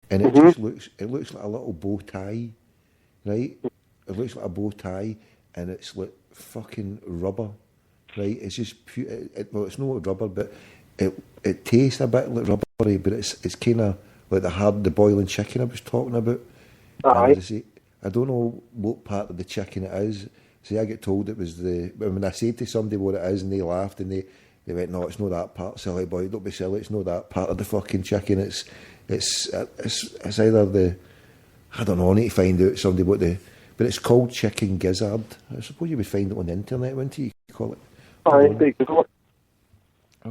and it just looks like a little bow tie, right? It looks like a bow tie, and it's like fucking rubber, right? It's just pure. Well, it's not rubber, but it tastes a bit like rubbery, but it's kind of like the boiling chicken I was talking about. And as I say, I don't know what part of the chicken it is. See, I get told it was when I say to somebody what it is, and they laughed and they went, "No, it's not that part, silly boy. Don't be silly. It's not that part of the fucking chicken. It's either the, I don't know. I need to find out somebody but it's called chicken gizzard. I suppose you would find it on the internet, wouldn't you? You call it. I'll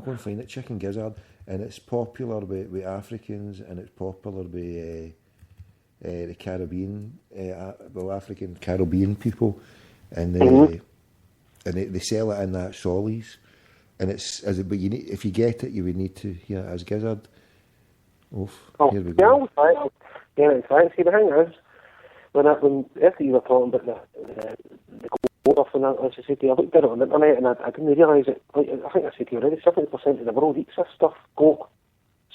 go and find it, chicken gizzard, and it's popular with Africans, and it's popular with the Caribbean, African Caribbean people, and they sell it in that Solly's, and but if you get it, you would need to hear it as gizzard. Here we go. Yeah, thanks. See, the thing is, when after you were talking about the goat stuff and that, as I said to you, I looked at it on the internet and I didn't realise it. Like, I think I said to you already, 70% of the world eats this stuff, goat.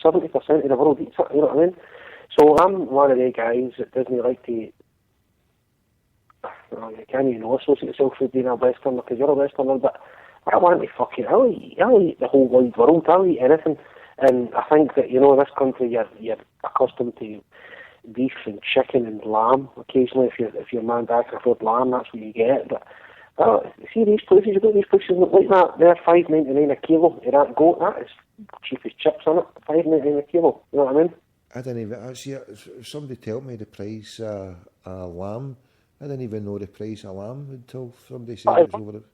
70% of the world eats it, you know what I mean? So I'm one of the guys that doesn't like to, you can't even associate yourself with being a Westerner because you're a Westerner, but I want to I'll eat the whole wide world, I'll eat anything. And I think that, in this country you're accustomed to beef and chicken and lamb. Occasionally, if your man back preferred lamb, that's what you get. But see these places, you go to these places like that, they're $5.99 a kilo. Of that goat, that is cheap as chips on it. $5.99 a kilo. You know what I mean? I didn't even actually. Somebody told me the price a lamb. I didn't even know the price of lamb until somebody said it was over it.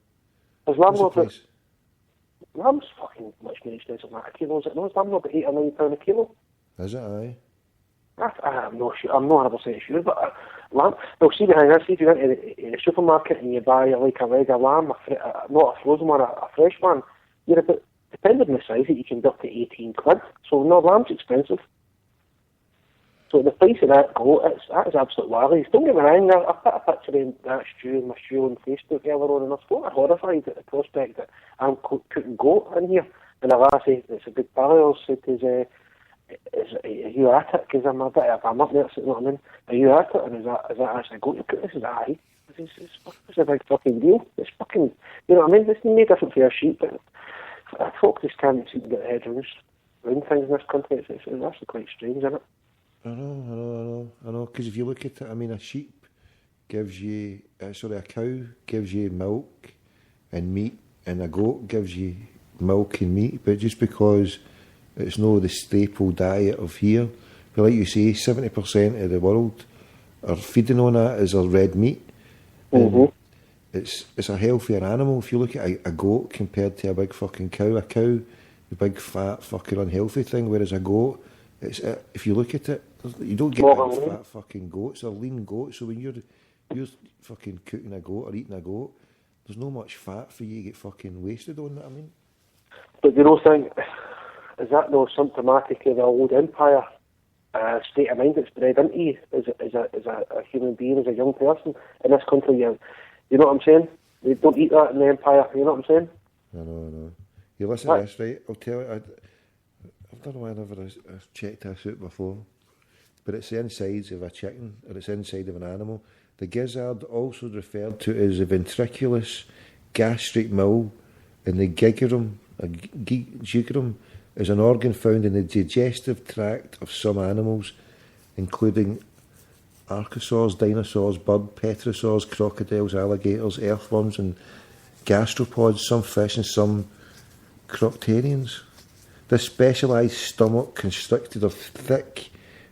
Is lamb not the price? Lamb's fucking much more expensive than that a kilo, is it? No, is lamb not about £8 or £9 a kilo? Is it? Aye. I'm not sure. I'm not 100% sure, but lamb. Well, see behind us. See if you went to the supermarket and you buy like a regular lamb, not a frozen one, a fresh one. You're about, depending on the size, you can be up to 18 quid. So no, lamb's expensive. So the price of that goat, that is absolute wally. Don't get me wrong. I put a picture of that stew, my stew on Facebook earlier on, and I was quite horrified at the prospect that I'm cooking goat in here. And the lassie, it's a big pal of ours, said, are you at it? Because I'm up there, you know what I mean? Are you at it? And is that actually goat you're cooking? This is aye. It's a big fucking deal. It's fucking, you know what I mean? It's no different for your sheep, but folk just can't seem to get their head around things in this country. It's actually quite strange, isn't it? I know. Because if you look at it, I mean, a sheep gives you, a cow gives you milk and meat, and a goat gives you milk and meat. But just because it's not the staple diet of here, but like you say, 70% of the world are feeding on that as a red meat. It's a healthier animal. If you look at a goat compared to a big fucking cow, a cow, the big fat fucking unhealthy thing, whereas a goat, if you look at it, you don't get big fat fucking goats. They're lean goats. So when you're fucking cooking a goat or eating a goat, there's no much fat for you to get fucking wasted on that. I mean, but you don't think, is that no symptomatic of the old empire state of mind that's bred into you as a human being, as a young person in this country? You know what I'm saying? They don't eat that in the empire. You know what I'm saying? I know. You listen to this, right? I'll tell you. I don't know why I've checked this out before, but it's the insides of a chicken, or it's inside of an animal. The gizzard, also referred to as the ventriculus, gastric mole, and the gigerum, is an organ found in the digestive tract of some animals, including archosaurs, dinosaurs, bird, pterosaurs, crocodiles, alligators, earthworms, and gastropods, some fish and some crocodilians. This specialised stomach, constructed of thick,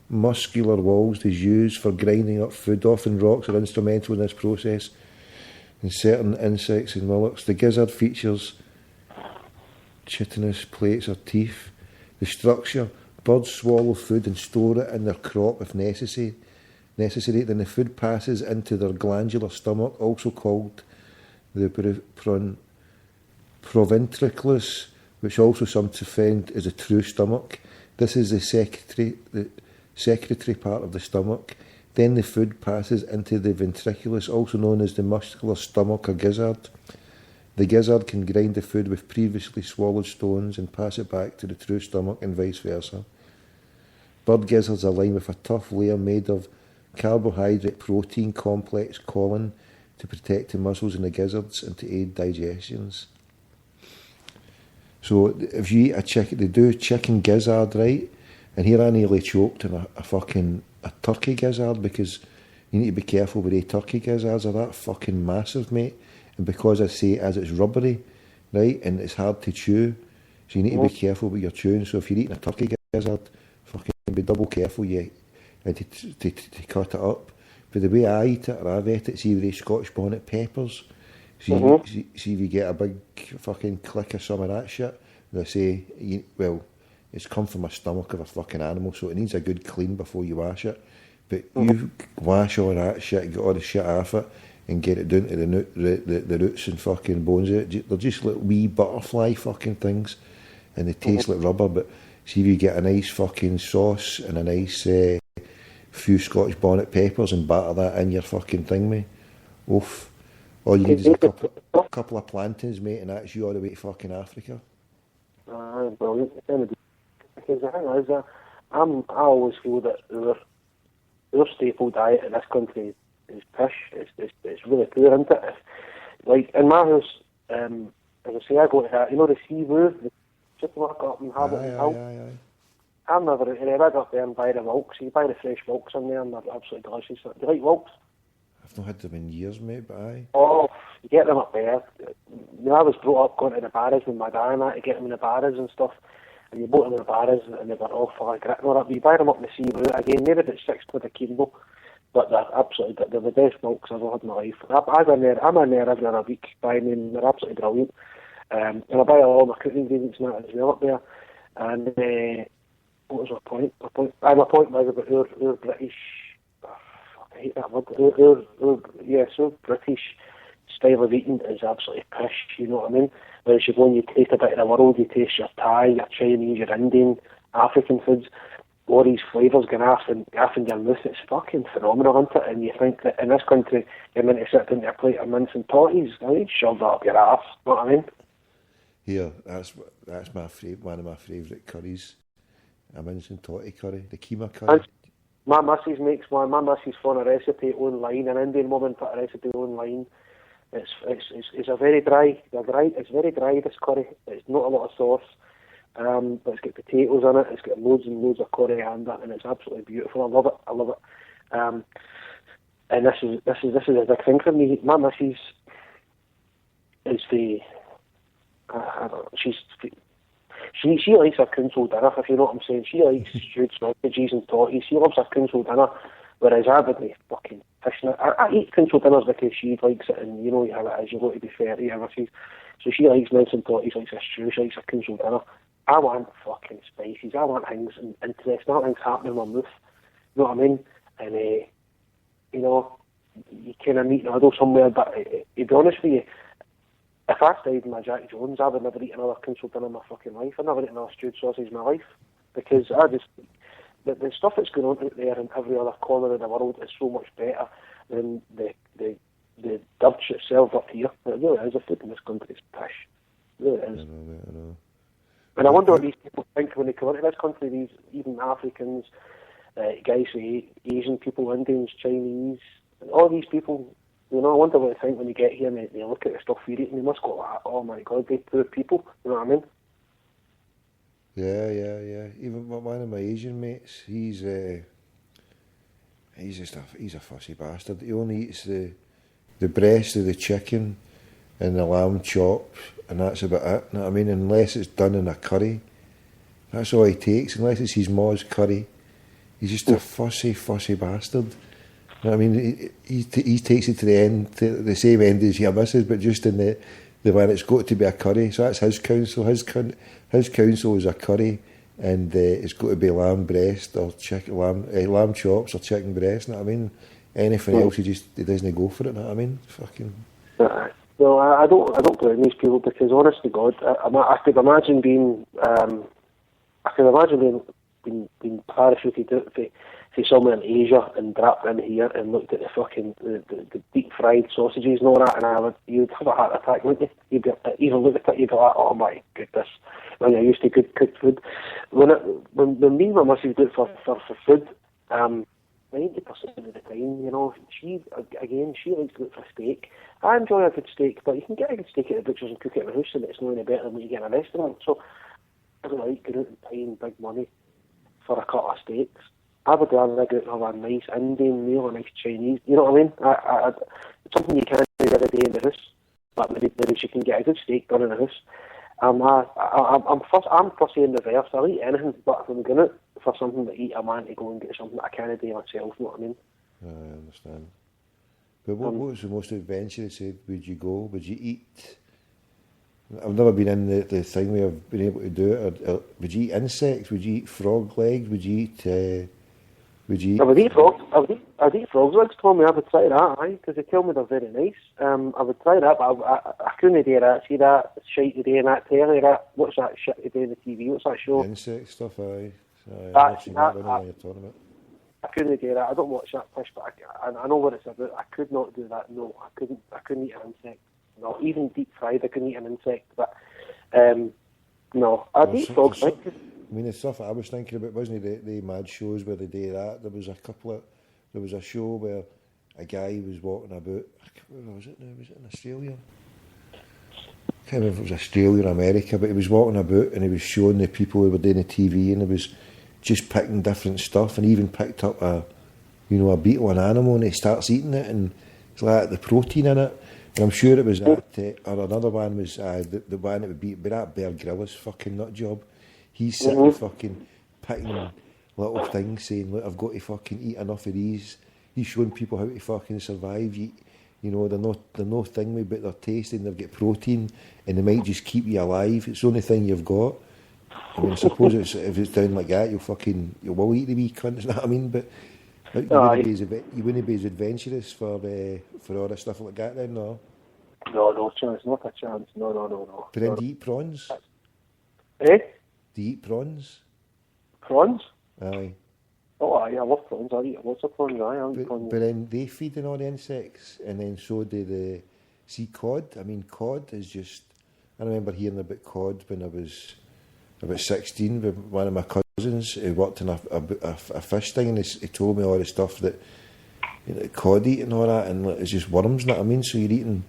muscular walls, is used for grinding up food. Often rocks are instrumental in this process. In certain insects and mollusks, the gizzard features chitinous plates or teeth. The structure: birds swallow food and store it in their crop if necessary. Then the food passes into their glandular stomach, also called the proventriculus, which also some to find is a true stomach. This is the secretory part of the stomach. Then the food passes into the ventriculus, also known as the muscular stomach or gizzard. The gizzard can grind the food with previously swallowed stones and pass it back to the true stomach and vice versa. Bird gizzards are lined with a tough layer made of carbohydrate protein complex colon to protect the muscles in the gizzards and to aid digestions. So if you eat a chicken, they do chicken gizzard, right? And here I nearly choked on a turkey gizzard, because you need to be careful with the turkey gizzards. Are that fucking massive, mate? And because I say as it's rubbery, right, and it's hard to chew, so you need to be careful what you're chewing. So if you're eating a turkey gizzard, fucking be double careful, and to cut it up. But the way I eat it, or I've ate it, see with the Scotch bonnet peppers, see if you get a big fucking click of some of that shit, they say, well, it's come from a stomach of a fucking animal, so it needs a good clean before you wash it. But you wash all that shit, get all the shit off it, and get it down to the roots and fucking bones of it. They're just like wee butterfly fucking things, and they taste like rubber. But see if you get a nice fucking sauce and a nice few Scotch bonnet peppers and batter that in your fucking thing, mate. Oof. All you need is a couple of plantains, mate, and that's you all the way to fucking Africa. Brilliant. Because the thing is, I always feel that our staple diet in this country is pish. It's really poor, isn't it? Like in my house, as I say, I go to that, the Seawoo, the supermarket up and have it in milk. I'm never, and I go up there and buy the milk, so you buy the fresh milks in there and they're absolutely delicious. Do you like milks? I've not had them in years, mate, but aye. Oh, you get them up there. I was brought up going to the bars with my dad and that, to get them in the bars and stuff. And you bought them in the bars and they were all full of grit and all that. But you buy them up in the Seawoo, again, they're about £6 a kilo. But they're the best milks I've ever had in my life. I'm in there every other week buying them, they're absolutely brilliant. And I buy all my cooking ingredients and that as well up there. And what was my point? My point was about our British, I hate that word, our British style of eating is absolutely pish, you know what I mean? Whereas you go and you taste a bit of the world, you taste your Thai, your Chinese, your Indian, African foods, all these flavours going off in your mouth, it's fucking phenomenal, isn't it? And you think that in this country, you're meant to sit down to a plate of mince and totties, I mean, shove that up your arse, you know what I mean? Here, that's one of my favourite curries. A mince and totty curry, the keema curry. My missus makes one. My missus found a recipe online. An Indian woman put a recipe online. It's a very dry. It's very dry. This curry. It's not a lot of sauce, but it's got potatoes in it. It's got loads and loads of coriander, and it's absolutely beautiful. I love it. And this is a big thing for me. My missus is the. I don't know. She likes her council dinner, if you know what I'm saying. She likes stewed sausages and totties. She loves her council dinner, whereas I would be fucking fishing it. I eat council dinners because she likes it, and you know how it is. You've got to be fair to her. So she likes mince and totties, likes her stew, she likes her council dinner. I want fucking spices. I want things interesting. I want things happening in my mouth. You know what I mean? And, you kind of meet in the middle somewhere, but to be honest with you, if I stayed in my Jack Jones, I would never eat another council dinner in my fucking life. I'd never eat another stewed sausage in my life. Because the stuff that's going on out there in every other corner of the world is so much better than the dirt itself up here. It really is. The food in this country is pish. It really is. I know. And I wonder what these people think when they come into this country, these even Africans, guys who Asian people, Indians, Chinese, all these people. I wonder what they think when they get here and they look at the stuff we're eating. They must go, oh my God, they poor people. You know what I mean? Yeah. Even one of my Asian mates, he's a fussy bastard. He only eats the breast of the chicken and the lamb chops, and that's about it. You know what I mean? Unless it's done in a curry, that's all he takes. Unless it's his ma's curry, he's just a fussy bastard. You know what I mean? He takes it to the end, to the same end as your missus, but just in the one it's got to be a curry. So that's his counsel. His counsel is a curry, and it's got to be lamb breast or lamb chops or chicken breast. You know what I mean? Anything else, he doesn't go for it. You know what I mean? Fucking. No, I don't blame these people, because honest to God, I could imagine being being parachuted out to somewhere in Asia and dropped in here and looked at the fucking the deep fried sausages and all that, and you'd have a heart attack, wouldn't you? You'd be, even look at it, you'd be like, oh my goodness. when you're used to good cooked food. When me and my missus do it for food, 90% of the time, you know, she likes to look for steak. I enjoy a good steak, but you can get a good steak at the butcher's and cook it in the house, and it's no any better than what you get in a restaurant. So I don't like going out and paying big money for a cut of steaks. I would rather go out and have a nice Indian meal, a nice Chinese. You know what I mean? It's something you can't do every day in the house, but maybe she can get a good steak done in the house. I'm fussy in reverse. I'll eat anything, but if I'm going out for something to eat, I'm to go and get something that I can't do myself. You know what I mean? I understand. But what was the most adventurous would you go? Would you eat? I've never been in the thing where I've been able to do it. Or would you eat insects? Would you eat frog legs? Would you eat? I would eat frogs. I would eat frogs legs, Tommy. I would try that, because they tell me they're very nice. I would try that, but I couldn't do that. See that shite they do in that telly? What's that shit they do on the TV? What's that show? Insect stuff, aye. I I've seen that. I know what you're talking about. I couldn't do that. I don't watch that push, but I know what it's about. I could not do that. No, I couldn't eat an insect. No, even deep fried, I couldn't eat an insect. But no, I'd eat frogs. I mean, the stuff I was thinking about wasn't the mad shows where they do that. There was a show where a guy was walking about. Where was it now? Was it in Australia? I can't remember if it was Australia or America, but he was walking about and he was showing the people who were doing the TV, and he was just picking different stuff, and he even picked up a beetle, an animal, and he starts eating it, and it's like the protein in it. And I'm sure it was that, or another one was the one that would be that Bear Grylls fucking nut job. He's sitting fucking picking little things, saying, "Look, I've got to fucking eat enough of these." He's showing people how to fucking survive. They're no thingy, but they're tasty and they've got protein, and they might just keep you alive. It's the only thing you've got. I mean, I suppose if it's down like that, you will eat the wee cunts, you know what I mean? But you wouldn't be as adventurous for all the stuff like that then, no? No chance, not a chance. No. But then do you eat prawns? Eh? Do you eat prawns? Prawns? Aye. Oh, aye, I love prawns. I eat lots of prawns. But then they feed on all the insects, and then so do the cod. I mean, cod is just. I remember hearing about cod when I was about 16 with one of my cousins who worked in a fish thing, and he told me all the stuff that cod eat and all that, and it's just worms, you know what I mean? So you're eating.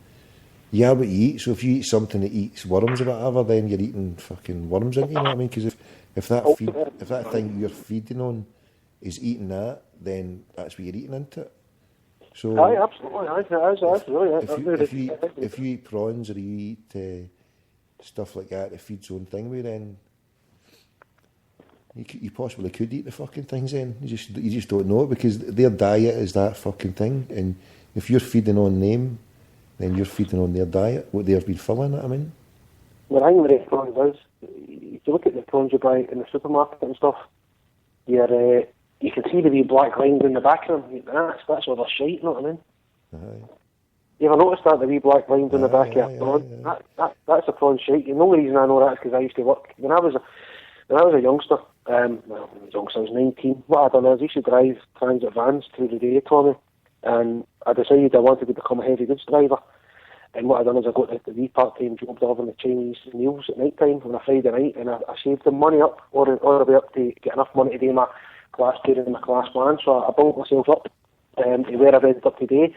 You are what you eat. So if you eat something that eats worms or whatever, then you're eating fucking worms, into you know what I mean? Because if that thing you're feeding on is eating that, then that's what you're eating into it. So aye, absolutely. If you eat prawns or you eat stuff like that, it feeds own thing with, then you possibly could eat the fucking things. Then you just don't know it, because their diet is that fucking thing, and if you're feeding on them, then you're feeding on their diet, what they've been filling it, I mean. The thing with the prawns is, if you look at the prawns you buy in the supermarket and stuff, you can see the wee black lines in the back of them. That's all their shite, you know what I mean? Aye. You ever noticed that, the wee black lines in the back of a prawn? Aye. That's a prawn shite. The only reason I know that is because I used to work, when I was a youngster, I was 19, what I done is I used to drive transit vans through the day, Tommy, and I decided I wanted to become a heavy goods driver. And what I done is I got the wee part-time job delivering the Chinese meals at night time on a Friday night, and I saved the money up all the way up to get enough money to do my class 2 and my class 1. So I built myself up to where I've ended up today.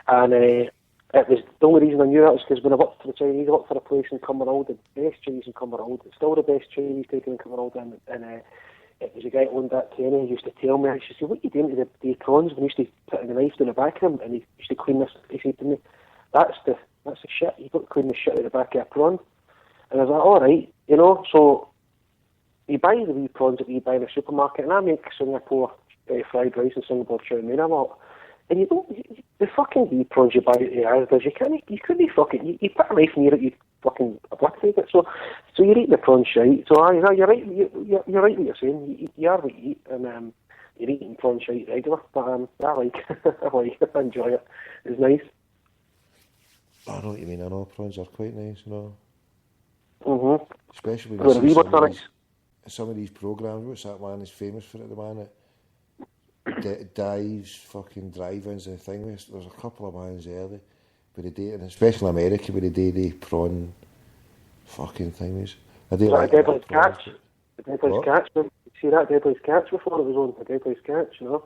And it was the only reason I knew that was because when I worked for the Chinese, I worked for a place in Cumbernauld, the best Chinese in Cumbernauld. It's still the best Chinese taken in Cumbernauld, and it was a guy who owned that Kenny who used to tell me, he said, "What are you doing to the prawns?" When he used to put the knife in the back of him, and he used to clean this. He said to me, that's the shit. You've got to clean the shit out of the back of a prawn. And I was like, all right, so you buy the wee prawns that you buy in the supermarket, and I make Singapore fried rice and Singapore chow mein a lot. And you don't, the fucking wee prawns you buy at the Asda's, you couldn't fucking, you put a knife near it, you fucking obliterate it. So you're eating the prawn shite. So you're right, you're right what you're saying. You are what you eat, and you're eating prawn shite regular. But I like it, I enjoy it. It's nice. I know what you mean. I know prawns are quite nice, no. Especially when you see some of these programmes. What's that one is famous for it? The one that dives fucking drive-ins and thing. There's a couple of ones early, but they do, and especially in America, where they do the prawn fucking things. I do Was like that a Deadliest that. Catch? The Deadliest What? Catch. You see that Deadliest Catch before it was on? The Deadliest Catch, you know.